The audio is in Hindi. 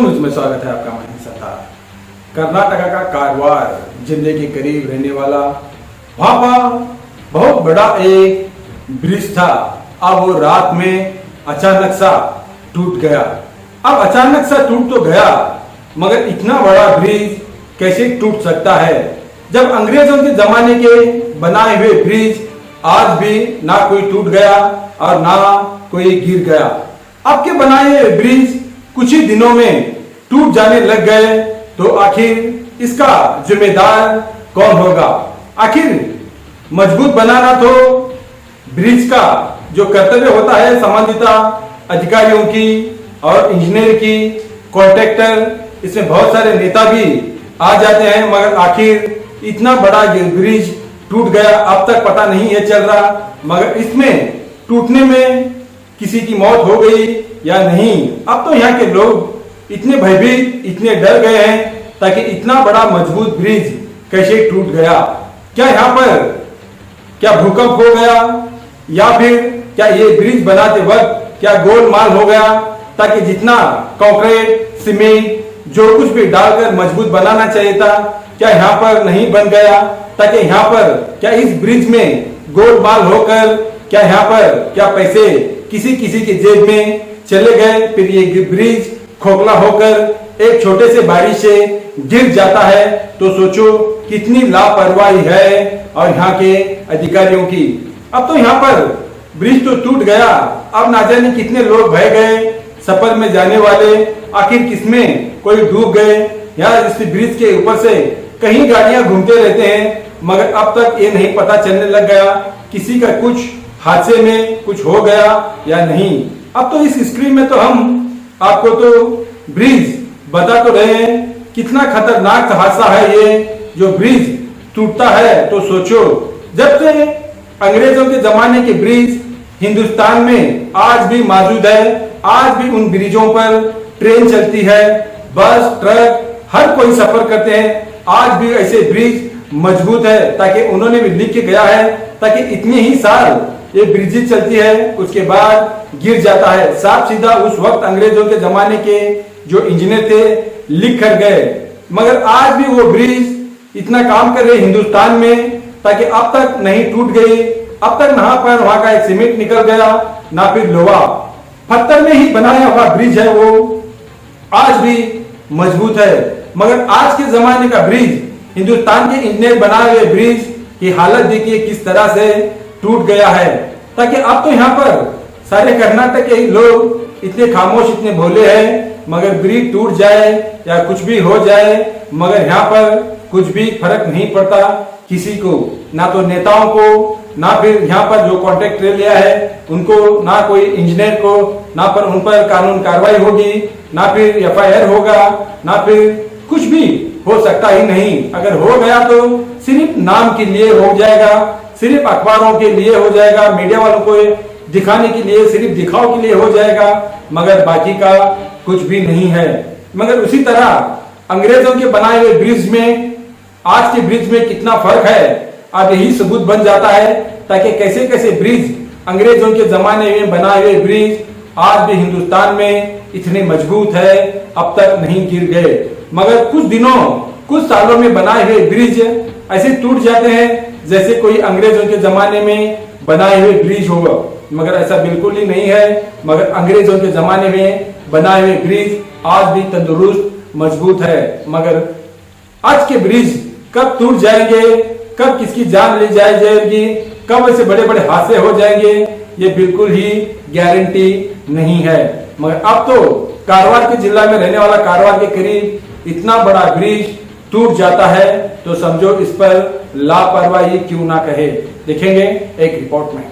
न्यूज में स्वागत है आपका। महेश सत्तार। कर्नाटका का कारवार जिले के करीब रहने वाला वहां पर बहुत बड़ा एक ब्रिज था। अब वो रात में अचानक सा टूट गया। अब अचानक सा टूट तो गया, मगर इतना बड़ा ब्रिज कैसे टूट सकता है, जब अंग्रेजों के जमाने के बनाए हुए ब्रिज आज भी ना कोई टूट गया और ना कोई गिर गया। अब के बनाए हुए ब्रिज कुछ ही दिनों में टूट जाने लग गए, तो आखिर इसका जिम्मेदार कौन होगा? आखिर मजबूत बनाना तो ब्रिज का जो कर्तव्य होता है संबंधित अधिकारियों की और इंजीनियर की, कॉन्ट्रैक्टर, इसमें बहुत सारे नेता भी आ जाते हैं, मगर आखिर इतना बड़ा ब्रिज टूट गया अब तक पता नहीं है चल रहा। मगर इसमें टूटने में किसी की मौत हो गई या नहीं, अब तो यहाँ के लोग इतने भयभीत, इतने डर गए हैं ताकि इतना बड़ा मजबूत ब्रिज कैसे टूट गया। क्या यहाँ पर क्या भूकंप हो गया, या फिर क्या ये ब्रिज बनाते वक्त क्या गोलमाल हो गया, ताकि जितना कंक्रीट, सीमेंट जो कुछ भी डालकर मजबूत बनाना चाहिए था, क्या यहाँ पर नहीं बन गया, ताकि यहाँ पर क्या इस ब्रिज में गोलमाल होकर क्या यहाँ पर क्या पैसे किसी किसी के जेब में चले गए, फिर ये ब्रिज खोखला होकर एक छोटे से बारिश से गिर जाता है, तो सोचो कितनी लापरवाही है और यहाँ के अधिकारियों की। अब तो यहाँ पर ब्रिज तो टूट गया, अब ना जाने कितने लोग बह गए सफर में जाने वाले, आखिर किसमें कोई डूब गए या इस ब्रिज के ऊपर से कहीं गाड़ियां घूमते रहते हैं, मगर अब तक ये नहीं पता चलने लग गया किसी का कुछ हादसे में कुछ हो गया या नहीं। अब तो इस स्क्रीन में तो हम आपको तो ब्रिज बता तो रहे हैं, कितना खतरनाक हादसा है ये जो ब्रिज टूटता है। तो सोचो, जब से अंग्रेजों के जमाने के ब्रिज हिंदुस्तान में आज भी मौजूद है, आज भी उन ब्रिजों पर ट्रेन चलती है, बस, ट्रक, हर कोई सफर करते हैं, आज भी ऐसे ब्रिज मजबूत है, ताकि उन्होंने भी लिख के गया है ताकि इतने ही साल ये ब्रिज चलती है, उसके बाद गिर जाता है। साफ सीधा उस वक्त अंग्रेजों के जमाने के जो इंजीनियर थे लिख कर गए, मगर आज भी वो ब्रिज इतना काम कर रहे हिंदुस्तान में ताकि अब तक नहीं टूट गई। अब तक ना पर वहां का एक सीमेंट निकल गया, ना फिर लोहा, पत्थर में ही बनाया हुआ ब्रिज है, वो आज भी मजबूत है। मगर आज के जमाने का ब्रिज, हिंदुस्तान के इंजीनियर बनाए हुए ब्रिज की हालत देखिए किस तरह से टूट गया है, ताकि अब तो यहाँ पर सारे कर्नाटक के लोग इतने खामोश, इतने भोले हैं, मगर ब्रिज टूट जाए या कुछ भी हो जाए, मगर यहाँ पर कुछ भी फर्क नहीं पड़ता किसी को, ना तो नेताओं को, ना फिर यहाँ पर जो कॉन्ट्रैक्ट ले लिया है उनको, ना कोई इंजीनियर को, ना पर उन पर कानून कार्रवाई होगी, ना फिर एफआईआर होगा, ना फिर कुछ भी हो सकता ही नहीं। अगर हो गया तो सिर्फ नाम के लिए हो जाएगा, सिर्फ अखबारों के लिए हो जाएगा, मीडिया वालों को दिखाने के लिए, सिर्फ दिखाव के लिए हो जाएगा, मगर बाकी का कुछ भी नहीं है। मगर उसी तरह अंग्रेजों के बनाए हुए ब्रिज में आज के ब्रिज में कितना फर्क है, अब यही सबूत बन जाता है, ताकि कैसे कैसे ब्रिज अंग्रेजों के जमाने में बनाए हुए ब्रिज आज भी हिंदुस्तान में इतने मजबूत है, अब तक नहीं गिर गए। मगर कुछ दिनों, कुछ सालों में बनाए हुए ब्रिज ऐसे टूट जाते हैं जैसे कोई अंग्रेजों के जमाने में बनाए हुए ब्रिज होगा, मगर ऐसा बिल्कुल ही नहीं है। मगर अंग्रेजों के जमाने में बनाए हुए ब्रिज आज भी तंदुरुस्त, मजबूत है। मगर आज के ब्रिज कब टूट जाएंगे, कब किसकी जान ले जाएगी, कब ऐसे बड़े बड़े हादसे हो जाएंगे, ये बिल्कुल ही गारंटी नहीं है। मगर अब तो कारवार के जिला में रहने वाला कारवार के करीब इतना बड़ा ब्रिज टूट जाता है, तो समझो इस पर लापरवाही क्यों ना कहे। देखेंगे एक रिपोर्ट में।